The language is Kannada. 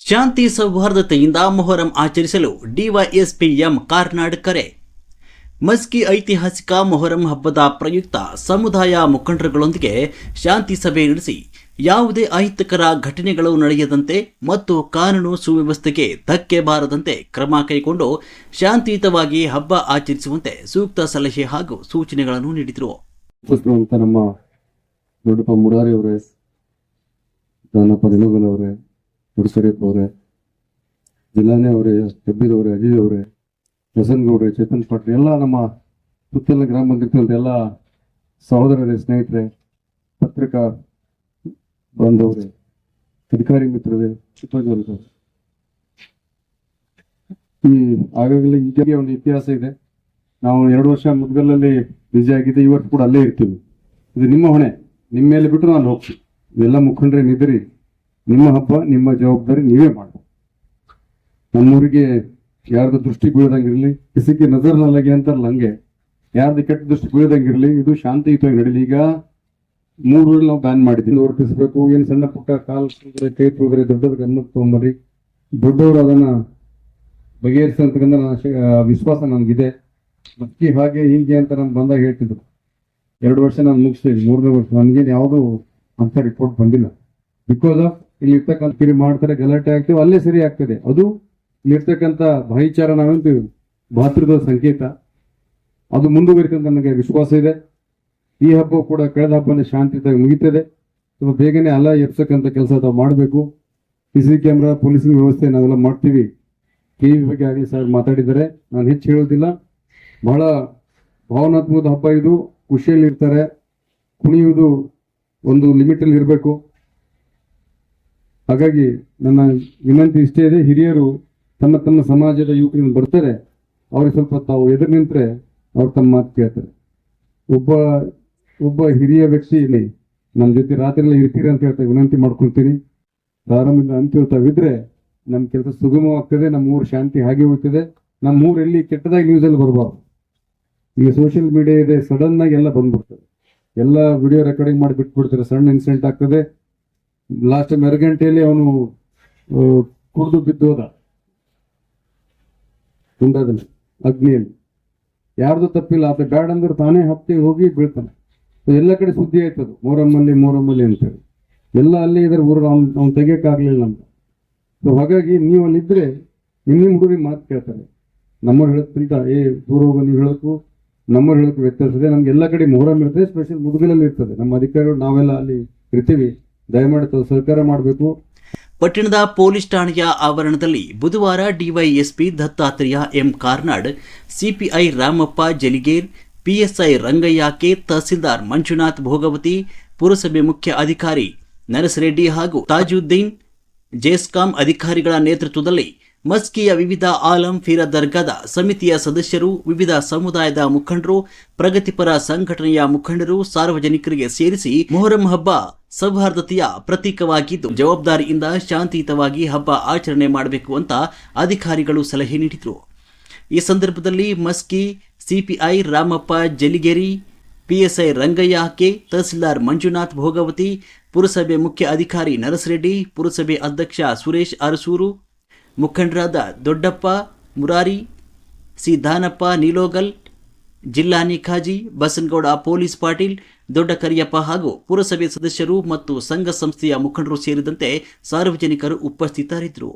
ಶಾಂತಿ ಸೌಹಾರ್ದತೆಯಿಂದ ಮೊಹರಂ ಆಚರಿಸಲು ಡಿವೈಎಸ್ಪಿ ಎಂ ಕಾರ್ನಾಡ್ ಕರೆ. ಮಸ್ಕಿ ಐತಿಹಾಸಿಕ ಮೊಹರಂ ಹಬ್ಬದ ಪ್ರಯುಕ್ತ ಸಮುದಾಯ ಮುಖಂಡರುಗಳೊಂದಿಗೆ ಶಾಂತಿ ಸಭೆ ನಡೆಸಿ ಯಾವುದೇ ಅಹಿತಕರ ಘಟನೆಗಳು ನಡೆಯದಂತೆ ಮತ್ತು ಕಾನೂನು ಸುವ್ಯವಸ್ಥೆಗೆ ಧಕ್ಕೆ ಬಾರದಂತೆ ಕ್ರಮ ಕೈಗೊಂಡು ಶಾಂತಿಯುತವಾಗಿ ಹಬ್ಬ ಆಚರಿಸುವಂತೆ ಸೂಕ್ತ ಸಲಹೆ ಹಾಗೂ ಸೂಚನೆಗಳನ್ನು ನೀಡಿದರು. ನಮ್ಮ ದೊಡ್ಡಪ್ಪ ಮುರಾರಿ ಅವರೇ, ದಾನಪ್ಪ ನಿಲೋಗಲ್ ಅವರೇ, ಗುರುಸರೇಪ್ ಅವರೇ, ಜಿಲ್ಲಾನೆ ಅವರೇ, ಹೆಬ್ಬಿದ್ ಅವರೇ, ಅಜೀಜ್ ಅವರೇ, ಪ್ರಸನ್ ಗೌಡ್ರೆ, ಚೇತನ್ ಪಾಟ್ರಿ, ಎಲ್ಲ ನಮ್ಮ ಸುತ್ತಲ ಗ್ರಾಮ ಪಂಚಾಯತ್ ಎಲ್ಲ ಸಹೋದರರೇ, ಸ್ನೇಹಿತರೆ, ಪತ್ರಿಕಾ ಬಾಂಧವರೇ, ಅಧಿಕಾರಿ ಮಿತ್ರರೇ, ಚಿತ್ರಜೋಲಿಗಳು, ಈ ಆಗಾಗಲೇ ಇಂಡಿಯಾಗೆ ಒಂದು ಇತಿಹಾಸ ಇದೆ. ನಾವು 2 ವರ್ಷ ಮುದ್ಗಲಲ್ಲಿ ಬಿಜಿ ಆಗಿದ್ದೆ, ಇವತ್ತು ಕೂಡ ಅಲ್ಲೇ ಇರ್ತೀವಿ. ಇದು ನಿಮ್ಮ ಹೊಣೆ, ನಿಮ್ಮ ಮೇಲೆ ಬಿಟ್ಟು ನಾನು ಹೋಗ್ತೀವಿ. ಇವೆಲ್ಲ ಮುಖಂಡರೇ ನಿದ್ರಿ, ನಿಮ್ಮ ಹಬ್ಬ, ನಿಮ್ಮ ಜವಾಬ್ದಾರಿ ನೀವೇ ಮಾಡಿ. ನಮ್ಮೂರಿಗೆ ಯಾರ್ದು ದೃಷ್ಟಿ ಬೀಳದಂಗಿರ್ಲಿ, ಕಿಸಿಗೆ ನಜರ್ ನಲ್ಲಗೆ ಅಂತಾರಲ್ಲ ಹಂಗೆ, ಯಾರ್ದು ಕೆಟ್ಟ ದೃಷ್ಟಿ ಬೀಳದಂಗಿರ್ಲಿ, ಇದು ಶಾಂತಿಯುತವಾಗಿ ನಡೀಲಿ. ಈಗ 3 ಊರಲ್ಲಿ ನಾವು ಬ್ಯಾನ್ ಮಾಡಿದ್ದೀವಿ. ವರ್ತಿಸ್ಬೇಕು. ಏನ್ ಸಣ್ಣ ಪುಟ್ಟ ಕಾಲ್ ಕೈ ತೂದ್ರೆ ದೊಡ್ಡದ ಗಮನಕ್ಕೆ ತಗೊಂಬರ್ರಿ. ದೊಡ್ಡವರು ಅದನ್ನ ಬಗೆಹರಿಸಂತಕ್ಕಂಥ ವಿಶ್ವಾಸ ನನ್ಗಿದೆ. ಮಕ್ಕಿ ಹಾಗೆ ಹೀಗೆ ಅಂತ ನಾನು ಬಂದಾಗ ಹೇಳ್ತಿದ್ರು. 2 ವರ್ಷ ನಾನು ಮುಗಿಸ್ತೀನಿ, 3ನೇ ವರ್ಷ ನನ್ಗೇನು ಯಾವುದು ಅಂತ ರಿಪೋರ್ಟ್ ಬಂದಿಲ್ಲ. ಬಿಕಾಸ್ ಆಫ್ ಇಲ್ಲಿ ಇರ್ತಕ್ಕಂಥ ಕಿರಿ ಮಾಡ್ತಾರೆ, ಗಲಾಟೆ ಆಗ್ತೀವಿ, ಅಲ್ಲೇ ಸರಿ ಆಗ್ತದೆ. ಅದು ಇಲ್ಲಿರ್ತಕ್ಕಂಥ ಭಾಯಿಚಾರ ನಾವಂತೀವಿ, ಭಾತೃತ್ವದ ಸಂಕೇತ. ಅದು ಮುಂದುವರಿತಂತ ನನಗೆ ವಿಶ್ವಾಸ ಇದೆ. ಈ ಹಬ್ಬ ಕೂಡ ಕಳೆದ ಹಬ್ಬನೇ ಶಾಂತಿಯುತವಾಗಿ ಮುಗಿತದೆ. ಸ್ವಲ್ಪ ಬೇಗನೆ ಅಲ್ಲ ಎಪ್ಸಕ್ಕಂಥ ಕೆಲಸ ತಾವು ಮಾಡಬೇಕು. CC ಕ್ಯಾಮ್ರಾ, ಪೊಲೀಸಿಂಗ್ ವ್ಯವಸ್ಥೆ ನಾವೆಲ್ಲ ಮಾಡ್ತೀವಿ. TV ಬಗ್ಗೆ ಆಗಲಿ ಸರ್ ಮಾತಾಡಿದ್ದಾರೆ, ನಾನು ಹೆಚ್ಚು ಹೇಳೋದಿಲ್ಲ. ಬಹಳ ಭಾವನಾತ್ಮಕದ ಹಬ್ಬ ಇದು. ಖುಷಿಯಲ್ಲಿ ಇರ್ತಾರೆ. ಕುಣಿಯುವುದು ಒಂದು ಲಿಮಿಟಲ್ಲಿ ಇರಬೇಕು. ಹಾಗಾಗಿ ನನ್ನ ವಿನಂತಿ ಇಷ್ಟೇ ಇದೆ, ಹಿರಿಯರು ತಮ್ಮ ತಮ್ಮ ಸಮಾಜದ ಯುವಕರಿಂದ ಬರ್ತಾರೆ, ಅವ್ರಿಗೆ ಸ್ವಲ್ಪ ತಾವು ಎದುರು ನಿಂತರೆ ಅವ್ರು ತಮ್ಮ ಮಾತು ಕೇಳ್ತಾರೆ. ಒಬ್ಬ ಹಿರಿಯ ವ್ಯಕ್ತಿ ಇಲ್ಲಿ ನಮ್ಮ ಜೊತೆ ರಾತ್ರಿ ಎಲ್ಲ ಇರ್ತೀರಿ ಅಂತ ಹೇಳ್ತಾ ವಿನಂತಿ ಮಾಡ್ಕೊಳ್ತೀನಿ. ಪ್ರಾರಂಭದಿಂದ ಅಂತಿರ್ತಾವಿದ್ರೆ ನಮ್ಮ ಕೆಲಸ ಸುಗಮವಾಗ್ತದೆ, ನಮ್ಮ ಊರು ಶಾಂತಿ ಹಾಗೆ ಉಳಿತದೆ. ನಮ್ಮ ಊರಲ್ಲಿ ಕೆಟ್ಟದಾಗಿ ನ್ಯೂಸಲ್ಲಿ ಬರಬಾರ್ದು. ಈಗ ಸೋಷಿಯಲ್ ಮೀಡಿಯಾ ಇದೆ, ಸಡನ್ ಆಗಿ ಎಲ್ಲ ಬಂದ್ಬಿಡ್ತದೆ. ಎಲ್ಲ ವಿಡಿಯೋ ರೆಕಾರ್ಡಿಂಗ್ ಮಾಡಿ ಬಿಟ್ಬಿಡ್ತಾರೆ, ಸಣ್ಣ ಇನ್ಸಿಡೆಂಟ್ ಆಗ್ತದೆ. ಲಾಸ್ಟ್ ಟೈಮ್ 2 ಗಂಟೆಯಲ್ಲಿ ಅವನು ಕುಡಿದು ಬಿದ್ದೋದ ಕುಂಡದಲ್ಲಿ, ಅಗ್ನಿಯಲ್ಲಿ. ಯಾರ್ದು ತಪ್ಪಿಲ್ಲ, ಆತ ಬ್ಯಾಡ್ ಅಂದ್ರೆ ತಾನೇ ಹತ್ತಿ ಹೋಗಿ ಬೀಳ್ತಾನೆ. ಎಲ್ಲ ಕಡೆ ಸುದ್ದಿ ಆಯ್ತದು, ಮೋರಮ್ಮಲ್ಲಿ ಅಂತೇಳಿ. ಎಲ್ಲ ಅಲ್ಲೇ ಇದ್ರೆ ಊರು ಅವ್ನು ತೆಗಿಯಕ್ಕಾಗ್ಲಿಲ್ಲ ಅಂತ. ಸೊ ಹಾಗಾಗಿ ನೀವು ಅಲ್ಲಿದ್ರೆ ನಿಮ್ಮ ಹುಡುಗರಿಗೆ ಮಾತು ಕೇಳ್ತಾರೆ. ನಮ್ಮವ್ರು ಹೇಳೋದ್ಕಿಂತ ದೂರ ಹೋಗೋ ನೀವು ಹೇಳೋಕ್ಕೂ ನಮ್ಮವ್ರು ಹೇಳೋಕ್ಕೂ ವ್ಯತ್ಯಾಸ ಇದೆ. ನಮ್ಗೆ ಎಲ್ಲ ಕಡೆ ಮೊಹರಂ ಇರ್ತದೆ, ಸ್ಪೆಷಲ್ ಮುದುಗಲಲ್ಲಿ ಇರ್ತದೆ. ನಮ್ಮ ಅಧಿಕಾರಿಗಳು ನಾವೆಲ್ಲ ಅಲ್ಲಿ ಇರ್ತೀವಿ, ದಯಮಾಡಿ ಸಹಕಾರ ಮಾಡಬೇಕು. ಪಟ್ಟಣದ ಪೊಲೀಸ್ ಠಾಣೆಯ ಆವರಣದಲ್ಲಿ ಬುಧವಾರ DySP Dattatreya M Karnad, CPI Ramappa Jaliger, PSI Rangayya K, tahsildar Manjunath Bhogavati, ಪುರಸಭೆ ಮುಖ್ಯ ಅಧಿಕಾರಿ ನರಸರೆಡ್ಡಿ ಹಾಗೂ ತಾಜುದ್ದೀನ್, ಜೆಸ್ಕಾಂ ಅಧಿಕಾರಿಗಳ ನೇತೃತ್ವದಲ್ಲಿ ಮಸ್ಕಿಯ ವಿವಿಧ ಆಲಂ ಫೀರ ದರ್ಗಾದ ಸಮಿತಿಯ ಸದಸ್ಯರು, ವಿವಿಧ ಸಮುದಾಯದ ಮುಖಂಡರು, ಪ್ರಗತಿಪರ ಸಂಘಟನೆಯ ಮುಖಂಡರು, ಸಾರ್ವಜನಿಕರಿಗೆ ಸೇರಿಸಿ ಮೊಹರಂ ಹಬ್ಬ ಸೌಹಾರ್ದತೆಯ ಪ್ರತೀಕವಾಗಿದ್ದು ಜವಾಬ್ದಾರಿಯಿಂದ ಶಾಂತಿಯುತವಾಗಿ ಹಬ್ಬ ಆಚರಣೆ ಮಾಡಬೇಕು ಅಂತ ಅಧಿಕಾರಿಗಳು ಸಲಹೆ ನೀಡಿದರು. ಈ ಸಂದರ್ಭದಲ್ಲಿ Maski CPI Ramappa Jaligeri, PSI Rangayya K, tahsildar Manjunath Bhogavati, ಪುರಸಭೆ ಮುಖ್ಯ ಅಧಿಕಾರಿ ನರಸರೆಡ್ಡಿ, ಪುರಸಭೆ ಅಧ್ಯಕ್ಷ ಸುರೇಶ್ ಅರಸೂರು, ಮುಖಂಡರಾದ ದೊಡ್ಡಪ್ಪ ಮುರಾರಿ, ಸಿ ದಾನಪ್ಪ ನಿಲೋಗಲ್, ಜಿಲ್ಲಾ ನಿಖಾಜಿ, ಬಸನಗೌಡ ಪೊಲೀಸ್ ಪಾಟೀಲ್, ದೊಡ್ಡ ಕರಿಯಪ್ಪ ಹಾಗೂ ಪುರಸಭೆ ಸದಸ್ಯರು ಮತ್ತು ಸಂಘ ಸಂಸ್ಥೆಯ ಮುಖಂಡರು ಸೇರಿದಂತೆ ಸಾರ್ವಜನಿಕರು ಉಪಸ್ಥಿತರಿದ್ದರು.